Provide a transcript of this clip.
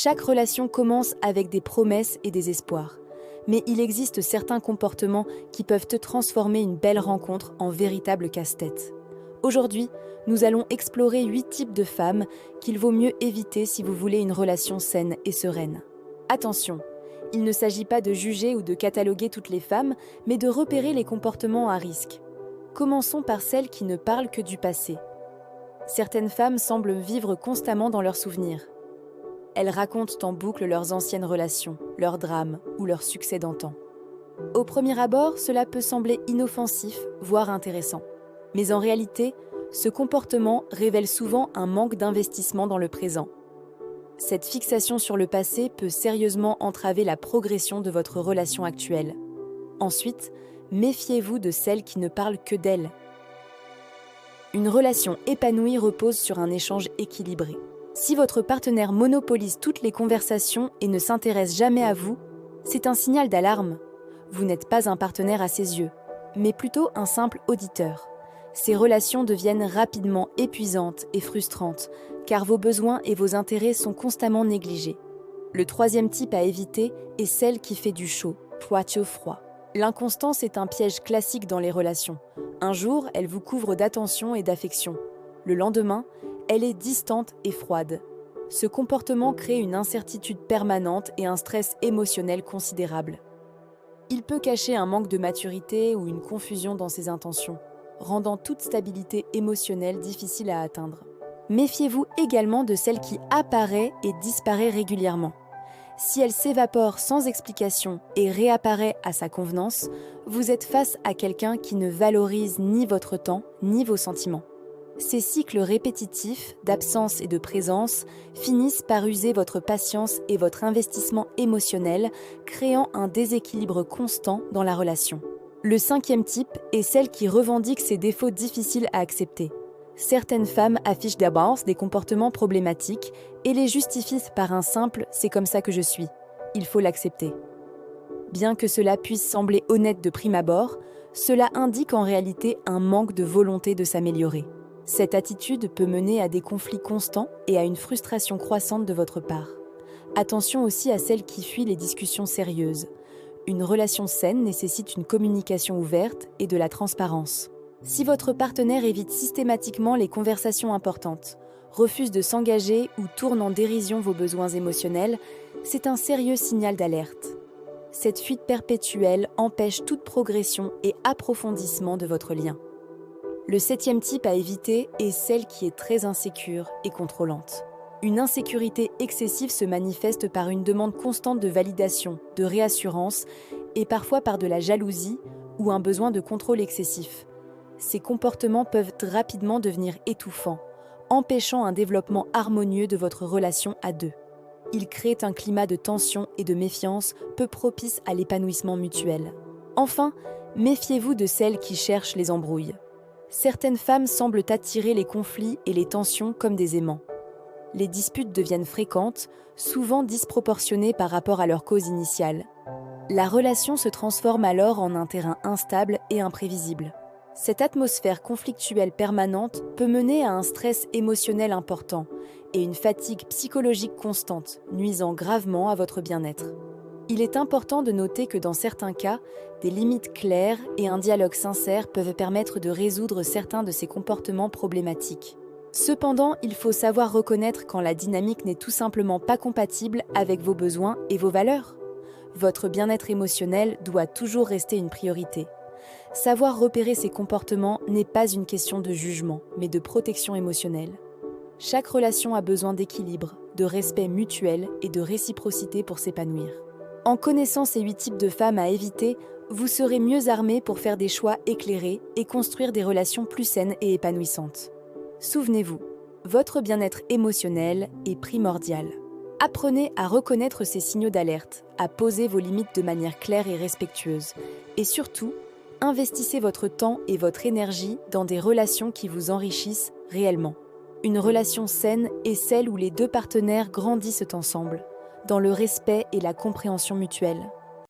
Chaque relation commence avec des promesses et des espoirs. Mais il existe certains comportements qui peuvent te transformer une belle rencontre en véritable casse-tête. Aujourd'hui, nous allons explorer 8 types de femmes qu'il vaut mieux éviter si vous voulez une relation saine et sereine. Attention, il ne s'agit pas de juger ou de cataloguer toutes les femmes, mais de repérer les comportements à risque. Commençons par celles qui ne parlent que du passé. Certaines femmes semblent vivre constamment dans leurs souvenirs. Elles racontent en boucle leurs anciennes relations, leurs drames ou leurs succès d'antan. Au premier abord, cela peut sembler inoffensif, voire intéressant. Mais en réalité, ce comportement révèle souvent un manque d'investissement dans le présent. Cette fixation sur le passé peut sérieusement entraver la progression de votre relation actuelle. Ensuite, méfiez-vous de celles qui ne parlent que d'elles. Une relation épanouie repose sur un échange équilibré. Si votre partenaire monopolise toutes les conversations et ne s'intéresse jamais à vous, c'est un signal d'alarme. Vous n'êtes pas un partenaire à ses yeux, mais plutôt un simple auditeur. Ces relations deviennent rapidement épuisantes et frustrantes, car vos besoins et vos intérêts sont constamment négligés. Le troisième type à éviter est celle qui fait du chaud, au froid. L'inconstance est un piège classique dans les relations. Un jour, elle vous couvre d'attention et d'affection. Le lendemain, elle est distante et froide. Ce comportement crée une incertitude permanente et un stress émotionnel considérable. Il peut cacher un manque de maturité ou une confusion dans ses intentions, rendant toute stabilité émotionnelle difficile à atteindre. Méfiez-vous également de celle qui apparaît et disparaît régulièrement. Si elle s'évapore sans explication et réapparaît à sa convenance, vous êtes face à quelqu'un qui ne valorise ni votre temps ni vos sentiments. Ces cycles répétitifs d'absence et de présence finissent par user votre patience et votre investissement émotionnel, créant un déséquilibre constant dans la relation. Le cinquième type est celle qui revendique ses défauts difficiles à accepter. Certaines femmes affichent d'abord des comportements problématiques et les justifient par un simple « c'est comme ça que je suis ». Il faut l'accepter. Bien que cela puisse sembler honnête de prime abord, cela indique en réalité un manque de volonté de s'améliorer. Cette attitude peut mener à des conflits constants et à une frustration croissante de votre part. Attention aussi à celles qui fuient les discussions sérieuses. Une relation saine nécessite une communication ouverte et de la transparence. Si votre partenaire évite systématiquement les conversations importantes, refuse de s'engager ou tourne en dérision vos besoins émotionnels, c'est un sérieux signal d'alerte. Cette fuite perpétuelle empêche toute progression et approfondissement de votre lien. Le septième type à éviter est celle qui est très insécure et contrôlante. Une insécurité excessive se manifeste par une demande constante de validation, de réassurance et parfois par de la jalousie ou un besoin de contrôle excessif. Ces comportements peuvent rapidement devenir étouffants, empêchant un développement harmonieux de votre relation à deux. Ils créent un climat de tension et de méfiance peu propice à l'épanouissement mutuel. Enfin, méfiez-vous de celles qui cherchent les embrouilles. Certaines femmes semblent attirer les conflits et les tensions comme des aimants. Les disputes deviennent fréquentes, souvent disproportionnées par rapport à leur cause initiale. La relation se transforme alors en un terrain instable et imprévisible. Cette atmosphère conflictuelle permanente peut mener à un stress émotionnel important et une fatigue psychologique constante, nuisant gravement à votre bien-être. Il est important de noter que dans certains cas, des limites claires et un dialogue sincère peuvent permettre de résoudre certains de ces comportements problématiques. Cependant, il faut savoir reconnaître quand la dynamique n'est tout simplement pas compatible avec vos besoins et vos valeurs. Votre bien-être émotionnel doit toujours rester une priorité. Savoir repérer ces comportements n'est pas une question de jugement, mais de protection émotionnelle. Chaque relation a besoin d'équilibre, de respect mutuel et de réciprocité pour s'épanouir. En connaissant ces 8 types de femmes à éviter, vous serez mieux armé pour faire des choix éclairés et construire des relations plus saines et épanouissantes. Souvenez-vous, votre bien-être émotionnel est primordial. Apprenez à reconnaître ces signaux d'alerte, à poser vos limites de manière claire et respectueuse. Et surtout, investissez votre temps et votre énergie dans des relations qui vous enrichissent réellement. Une relation saine est celle où les deux partenaires grandissent ensemble, dans le respect et la compréhension mutuelle.